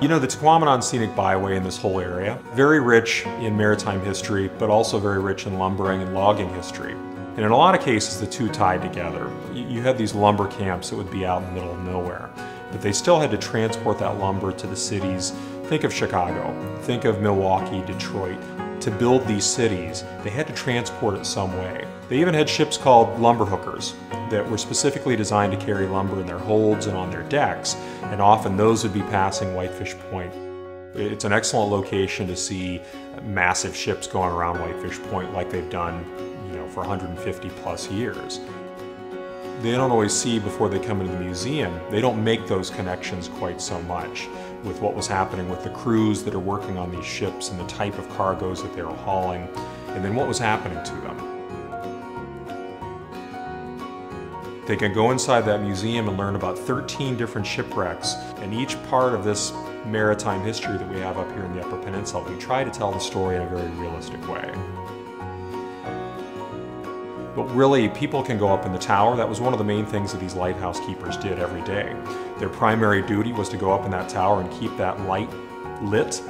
You know, the Tahquamenon Scenic Byway in this whole area, very rich in maritime history, but also very rich in lumbering and logging history. And in a lot of cases, the two tied together. You had these lumber camps that would be out in the middle of nowhere, but they still had to transport that lumber to the cities. Think of Chicago, think of Milwaukee, Detroit. To build these cities, they had to transport it some way. They even had ships called lumber hookers that were specifically designed to carry lumber in their holds and on their decks, and often those would be passing Whitefish Point. It's an excellent location to see massive ships going around Whitefish Point like they've done, for 150 plus years. They don't always see before they come into the museum. They don't make those connections quite so much with what was happening with the crews that are working on these ships and the type of cargoes that they were hauling, and then what was happening to them. They can go inside that museum and learn about 13 different shipwrecks, and each part of this maritime history that we have up here in the Upper Peninsula, we try to tell the story in a very realistic way. But really, people can go up in the tower. That was one of the main things that these lighthouse keepers did every day. Their primary duty was to go up in that tower and keep that light lit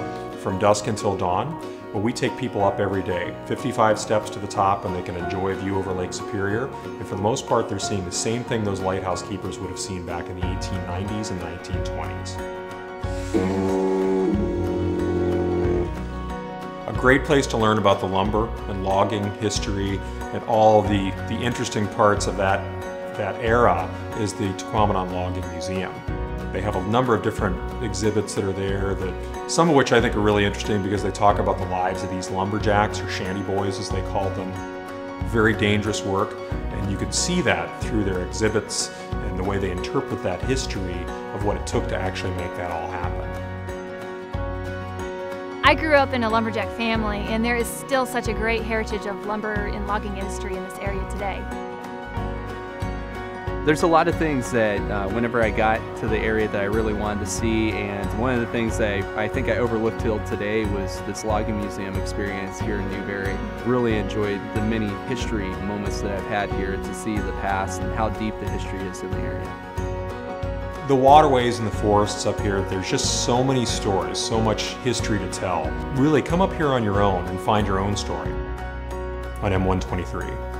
from dusk until dawn. But we take people up every day, 55 steps to the top, and they can enjoy a view over Lake Superior. And for the most part, they're seeing the same thing those lighthouse keepers would have seen back in the 1890s and 1920s. A great place to learn about the lumber and logging history and all the interesting parts of that era is the Tahquamenon Logging Museum. They have a number of different exhibits that are there, some of which I think are really interesting because they talk about the lives of these lumberjacks, or shanty boys as they called them. Very dangerous work, and you can see that through their exhibits and the way they interpret that history of what it took to actually make that all happen. I grew up in a lumberjack family, and there is still such a great heritage of lumber and logging industry in this area today. There's a lot of things that whenever I got to the area that I really wanted to see, and one of the things that I think I overlooked till today was this logging museum experience here in Newberry. Really enjoyed the many history moments that I've had here to see the past and how deep the history is in the area. The waterways and the forests up here, there's just so many stories, so much history to tell. Really, come up here on your own and find your own story on M123.